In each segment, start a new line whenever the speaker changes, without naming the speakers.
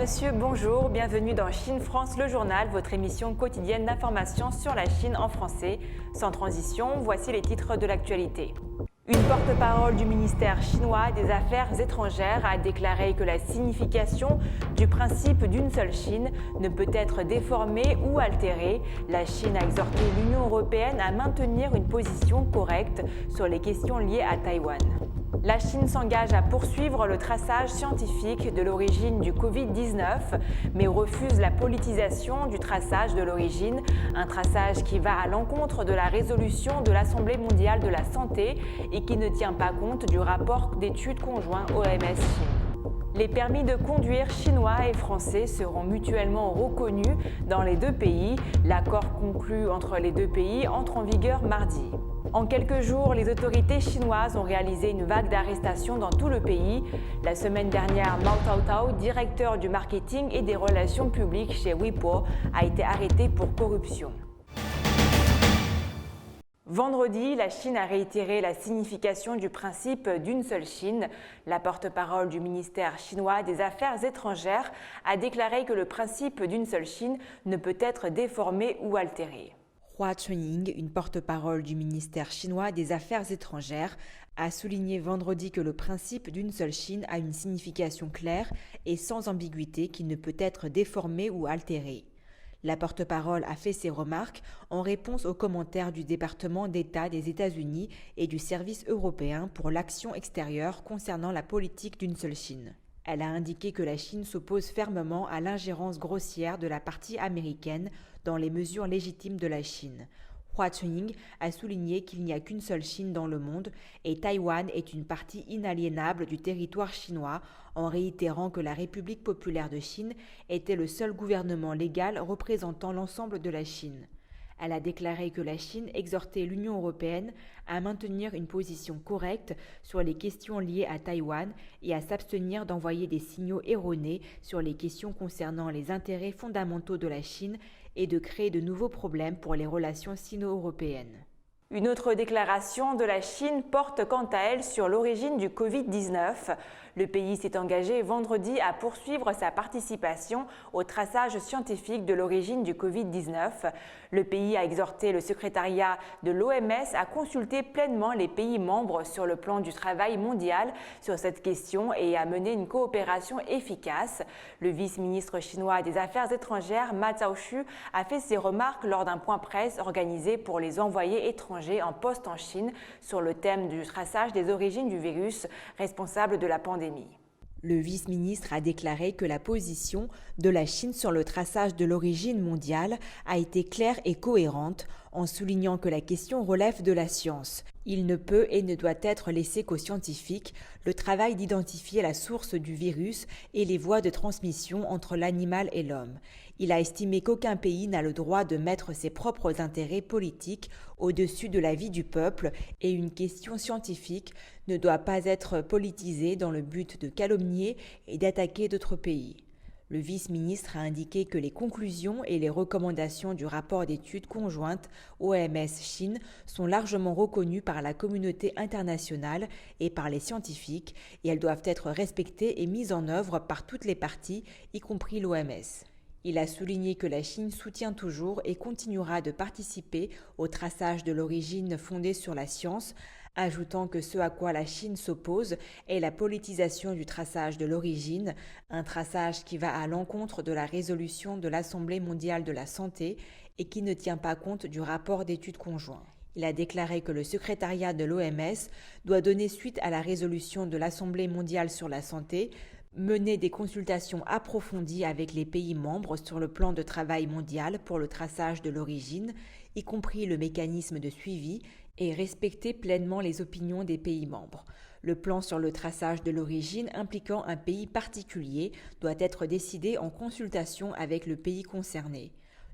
monsieur, bonjour, bienvenue dans Chine France le journal, votre émission quotidienne d'information sur la Chine en français. Sans transition, voici les titres de l'actualité. Une porte-parole du ministère chinois des Affaires étrangères a déclaré que la signification du principe d'une seule Chine ne peut être déformée ou altérée. La Chine a exhorté l'Union européenne à maintenir une position correcte sur les questions liées à Taïwan. La Chine s'engage à poursuivre le traçage scientifique de l'origine du Covid-19, mais refuse la politisation du traçage de l'origine, un traçage qui va à l'encontre de la résolution de l'Assemblée mondiale de la santé et qui ne tient pas compte du rapport d'études conjoint OMS-Chine. Les permis de conduire chinois et français seront mutuellement reconnus dans les deux pays. L'accord conclu entre les deux pays entre en vigueur mardi. En quelques jours, les autorités chinoises ont réalisé une vague d'arrestations dans tout le pays. La semaine dernière, Mao Taotao, directeur du marketing et des relations publiques chez Weibo, a été arrêté pour corruption. Vendredi, la Chine a réitéré la signification du principe d'une seule Chine. La porte-parole du ministère chinois des Affaires étrangères a déclaré que le principe d'une seule Chine ne peut être déformé ou altéré.
Hua Chunying, une porte-parole du ministère chinois des Affaires étrangères, a souligné vendredi que le principe d'une seule Chine a une signification claire et sans ambiguïté qui ne peut être déformé ou altéré. La porte-parole a fait ces remarques en réponse aux commentaires du département d'État des États-Unis et du Service européen pour l'action extérieure concernant la politique d'une seule Chine. Elle a indiqué que la Chine s'oppose fermement à l'ingérence grossière de la partie américaine dans les mesures légitimes de la Chine. Hua Chunying a souligné qu'il n'y a qu'une seule Chine dans le monde et Taïwan est une partie inaliénable du territoire chinois, en réitérant que la République populaire de Chine était le seul gouvernement légal représentant l'ensemble de la Chine. Elle a déclaré que la Chine exhortait l'Union européenne à maintenir une position correcte sur les questions liées à Taïwan et à s'abstenir d'envoyer des signaux erronés sur les questions concernant les intérêts fondamentaux de la Chine et de créer de nouveaux problèmes pour les relations sino-européennes.
Une autre déclaration de la Chine porte quant à elle sur l'origine du Covid-19. Le pays s'est engagé vendredi à poursuivre sa participation au traçage scientifique de l'origine du Covid-19. Le pays a exhorté le secrétariat de l'OMS à consulter pleinement les pays membres sur le plan du travail mondial sur cette question et à mener une coopération efficace. Le vice-ministre chinois des Affaires étrangères, Ma Zhaoshu, a fait ses remarques lors d'un point presse organisé pour les envoyés étrangers en poste en Chine sur le thème du traçage des origines du virus responsable de la pandémie.
Le vice-ministre a déclaré que la position de la Chine sur le traçage de l'origine mondiale a été claire et cohérente, en soulignant que la question relève de la science. Il ne peut et ne doit être laissé qu'aux scientifiques le travail d'identifier la source du virus et les voies de transmission entre l'animal et l'homme. Il a estimé qu'aucun pays n'a le droit de mettre ses propres intérêts politiques au-dessus de la vie du peuple et une question scientifique ne doit pas être politisée dans le but de calomnier et d'attaquer d'autres pays. Le vice-ministre a indiqué que les conclusions et les recommandations du rapport d'études conjointes OMS-Chine sont largement reconnues par la communauté internationale et par les scientifiques et elles doivent être respectées et mises en œuvre par toutes les parties, y compris l'OMS. Il a souligné que la Chine soutient toujours et continuera de participer au traçage de l'origine fondée sur la science, ajoutant que ce à quoi la Chine s'oppose est la politisation du traçage de l'origine, un traçage qui va à l'encontre de la résolution de l'Assemblée mondiale de la santé et qui ne tient pas compte du rapport d'études conjoints. Il a déclaré que le secrétariat de l'OMS doit donner suite à la résolution de l'Assemblée mondiale sur la santé, mener des consultations approfondies avec les pays membres sur le plan de travail mondial pour le traçage de l'origine, y compris le mécanisme de suivi, et respecter pleinement les opinions des pays membres. Le plan sur le traçage de l'origine impliquant un pays particulier doit être décidé en consultation avec le pays concerné.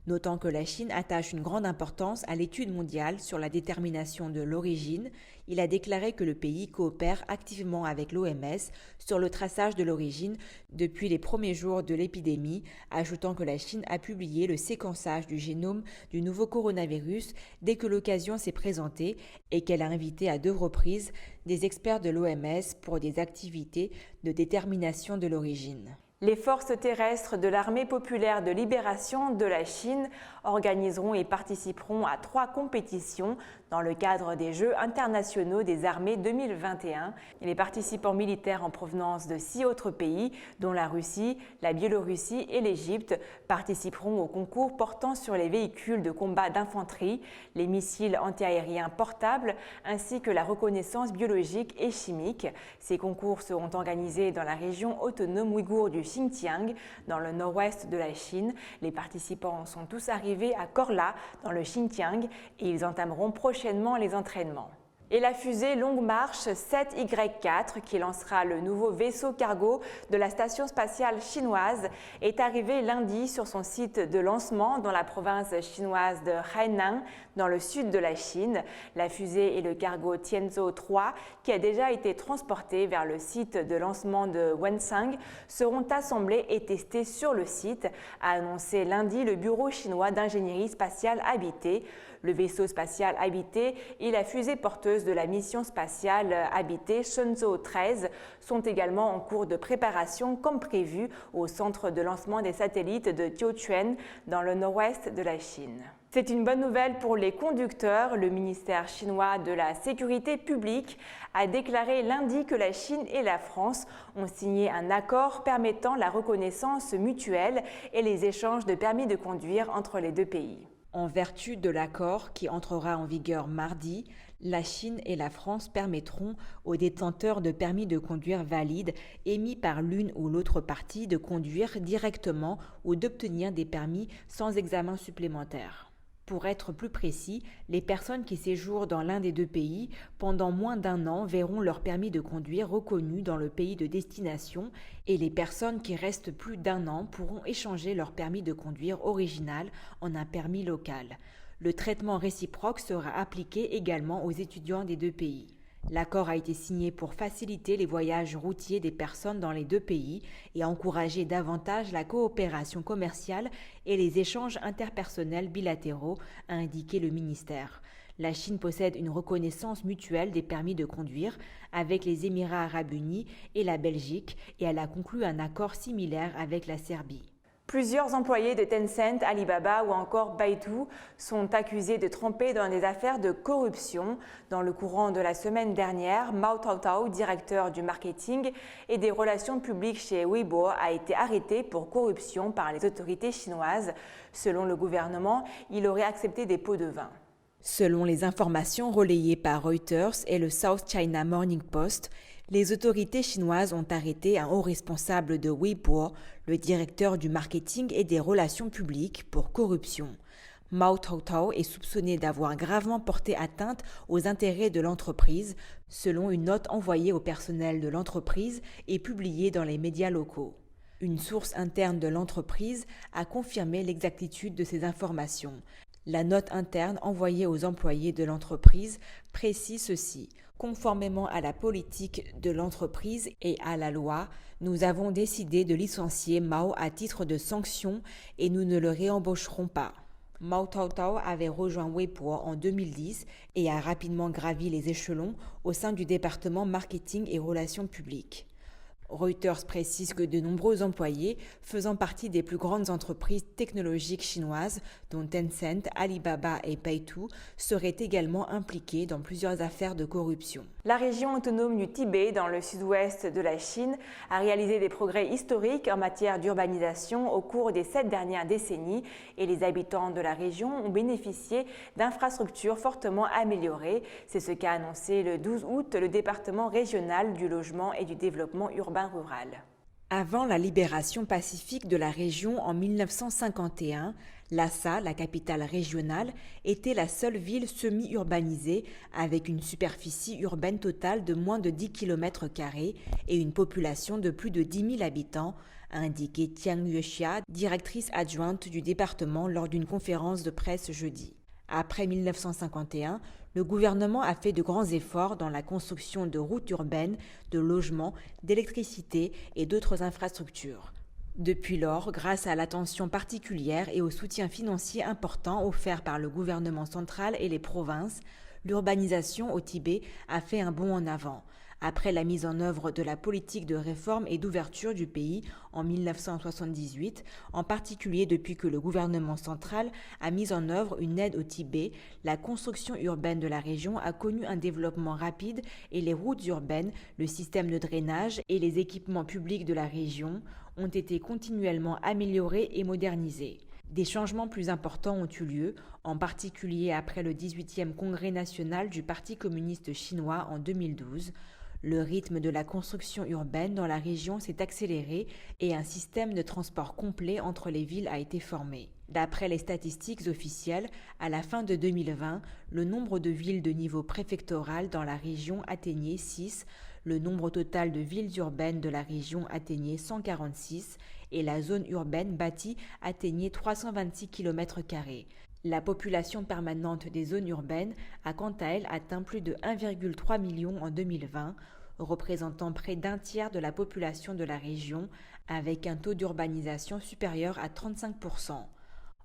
Notant que la Chine attache une grande importance à l'étude mondiale sur la détermination de l'origine, il a déclaré que le pays coopère activement avec l'OMS sur le traçage de l'origine depuis les premiers jours de l'épidémie, ajoutant que la Chine a publié le séquençage du génome du nouveau coronavirus dès que l'occasion s'est présentée et qu'elle a invité à 2 reprises des experts de l'OMS pour des activités de détermination de l'origine.
Les forces terrestres de l'Armée populaire de libération de la Chine organiseront et participeront à 3 compétitions dans le cadre des Jeux internationaux des armées 2021. Et les participants militaires en provenance de 6 autres pays, dont la Russie, la Biélorussie et l'Égypte, participeront au concours portant sur les véhicules de combat d'infanterie, les missiles antiaériens portables, ainsi que la reconnaissance biologique et chimique. Ces concours seront organisés dans la région autonome ouïghour du Xinjiang, dans le nord-ouest de la Chine. Les participants sont tous arrivés à Korla, dans le Xinjiang, et ils entameront prochainement les entraînements. Et la fusée Longue Marche 7Y4, qui lancera le nouveau vaisseau cargo de la station spatiale chinoise, est arrivée lundi sur son site de lancement dans la province chinoise de Hainan, dans le sud de la Chine. La fusée et le cargo Tianzhou 3, qui a déjà été transporté vers le site de lancement de Wensang, seront assemblés et testés sur le site, a annoncé lundi le Bureau chinois d'ingénierie spatiale habitée. Le vaisseau spatial habité et la fusée porteuse de la mission spatiale habitée Shenzhou 13 sont également en cours de préparation comme prévu au centre de lancement des satellites de Jiuquan dans le nord-ouest de la Chine. C'est une bonne nouvelle pour les conducteurs. Le ministère chinois de la Sécurité publique a déclaré lundi que la Chine et la France ont signé un accord permettant la reconnaissance mutuelle et les échanges de permis de conduire entre les deux pays.
En vertu de l'accord qui entrera en vigueur mardi, la Chine et la France permettront aux détenteurs de permis de conduire valides émis par l'une ou l'autre partie de conduire directement ou d'obtenir des permis sans examen supplémentaire. Pour être plus précis, les personnes qui séjournent dans l'un des deux pays pendant moins d'1 an verront leur permis de conduire reconnu dans le pays de destination et les personnes qui restent plus d'1 an pourront échanger leur permis de conduire original en un permis local. Le traitement réciproque sera appliqué également aux étudiants des deux pays. L'accord a été signé pour faciliter les voyages routiers des personnes dans les deux pays et encourager davantage la coopération commerciale et les échanges interpersonnels bilatéraux, a indiqué le ministère. La Chine possède une reconnaissance mutuelle des permis de conduire avec les Émirats arabes unis et la Belgique et elle a conclu un accord similaire avec la Serbie.
Plusieurs employés de Tencent, Alibaba ou encore Baidu sont accusés de tremper dans des affaires de corruption. Dans le courant de la semaine dernière, Mao Taotao, directeur du marketing et des relations publiques chez Weibo, a été arrêté pour corruption par les autorités chinoises. Selon le gouvernement, il aurait accepté des pots de vin.
Selon les informations relayées par Reuters et le South China Morning Post, les autorités chinoises ont arrêté un haut responsable de Weibo, le directeur du marketing et des relations publiques, pour corruption. Mao Taotao est soupçonné d'avoir gravement porté atteinte aux intérêts de l'entreprise, selon une note envoyée au personnel de l'entreprise et publiée dans les médias locaux. Une source interne de l'entreprise a confirmé l'exactitude de ces informations. La note interne envoyée aux employés de l'entreprise précise ceci. Conformément à la politique de l'entreprise et à la loi, nous avons décidé de licencier Mao à titre de sanction et nous ne le réembaucherons pas. Mao Taotao avait rejoint Weibo en 2010 et a rapidement gravi les échelons au sein du département marketing et relations publiques. Reuters précise que de nombreux employés faisant partie des plus grandes entreprises technologiques chinoises, dont Tencent, Alibaba et Baidu, seraient également impliqués dans plusieurs affaires de corruption.
La région autonome du Tibet, dans le sud-ouest de la Chine, a réalisé des progrès historiques en matière d'urbanisation au cours des 7 dernières décennies et les habitants de la région ont bénéficié d'infrastructures fortement améliorées. C'est ce qu'a annoncé le 12 août le département régional du logement et du développement urbain rural.
Avant la libération pacifique de la région en 1951, Lhasa, la capitale régionale, était la seule ville semi-urbanisée avec une superficie urbaine totale de moins de 10 km² et une population de plus de 10 000 habitants, a indiqué Tian Yuexia, directrice adjointe du département lors d'une conférence de presse jeudi. Après 1951, le gouvernement a fait de grands efforts dans la construction de routes urbaines, de logements, d'électricité et d'autres infrastructures. Depuis lors, grâce à l'attention particulière et au soutien financier important offert par le gouvernement central et les provinces, l'urbanisation au Tibet a fait un bond en avant, Après la mise en œuvre de la politique de réforme et d'ouverture du pays en 1978, en particulier depuis que le gouvernement central a mis en œuvre une aide au Tibet, la construction urbaine de la région a connu un développement rapide et les routes urbaines, le système de drainage et les équipements publics de la région ont été continuellement améliorés et modernisés. Des changements plus importants ont eu lieu, en particulier après le 18e Congrès national du Parti communiste chinois en 2012. Le rythme de la construction urbaine dans la région s'est accéléré et un système de transport complet entre les villes a été formé. D'après les statistiques officielles, à la fin de 2020, le nombre de villes de niveau préfectoral dans la région atteignait 6, le nombre total de villes urbaines de la région atteignait 146 et la zone urbaine bâtie atteignait 326 km². La population permanente des zones urbaines a quant à elle atteint plus de 1,3 million en 2020, représentant près d'un tiers de la population de la région, avec un taux d'urbanisation supérieur à 35%.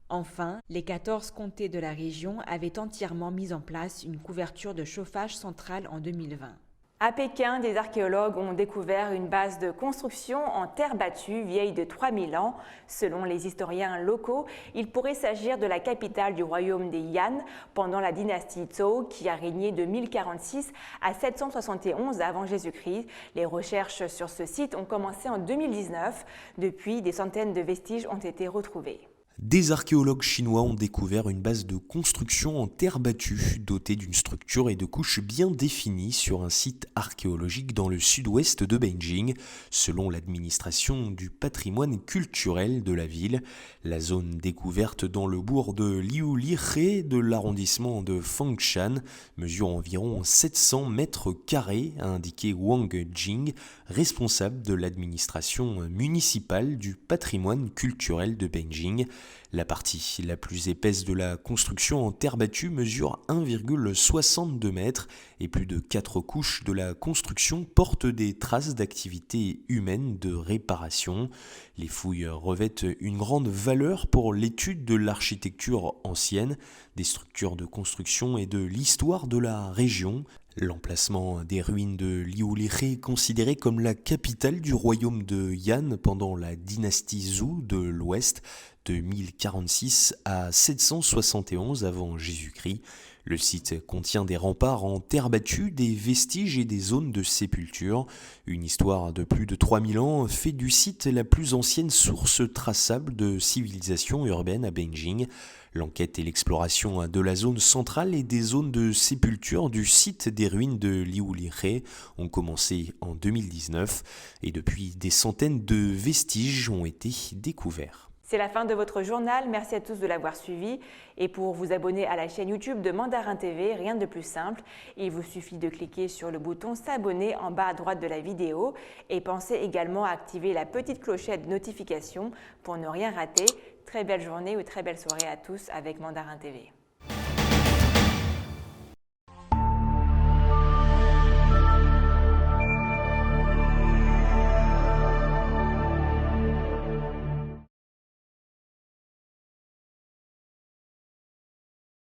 Enfin, les 14 comtés de la région avaient entièrement mis en place une couverture de chauffage centrale en 2020.
À Pékin, des archéologues ont découvert une base de construction en terre battue vieille de 3000 ans. Selon les historiens locaux, il pourrait s'agir de la capitale du royaume des Han pendant la dynastie Zhou qui a régné de 1046 à 771 avant Jésus-Christ. Les recherches sur ce site ont commencé en 2019. Depuis, des centaines de vestiges ont été retrouvés.
Des archéologues chinois ont découvert une base de construction en terre battue, dotée d'une structure et de couches bien définies sur un site archéologique dans le sud-ouest de Beijing. Selon l'administration du patrimoine culturel de la ville, la zone découverte dans le bourg de Liulihe de l'arrondissement de Fengshan mesure environ 700 mètres carrés, a indiqué Wang Jing, responsable de l'administration municipale du patrimoine culturel de Beijing. La partie la plus épaisse de la construction en terre battue mesure 1,62 mètres et plus de 4 couches de la construction portent des traces d'activité humaine de réparation. Les fouilles revêtent une grande valeur pour l'étude de l'architecture ancienne, des structures de construction et de l'histoire de la région. L'emplacement des ruines de Liulihe, considéré comme la capitale du royaume de Han pendant la dynastie Zhou de l'Ouest, de 1046 à 771 avant Jésus-Christ. Le site contient des remparts en terre battue, des vestiges et des zones de sépulture. Une histoire de plus de 3000 ans fait du site la plus ancienne source traçable de civilisation urbaine à Beijing. L'enquête et l'exploration de la zone centrale et des zones de sépulture du site des ruines de Liulihe ont commencé en 2019 et depuis des centaines de vestiges ont été découverts.
C'est la fin de votre journal, merci à tous de l'avoir suivi. Et pour vous abonner à la chaîne YouTube de Mandarin TV, rien de plus simple. Il vous suffit de cliquer sur le bouton s'abonner en bas à droite de la vidéo et pensez également à activer la petite clochette de notification pour ne rien rater. Très belle journée ou très belle soirée à tous avec Mandarin TV.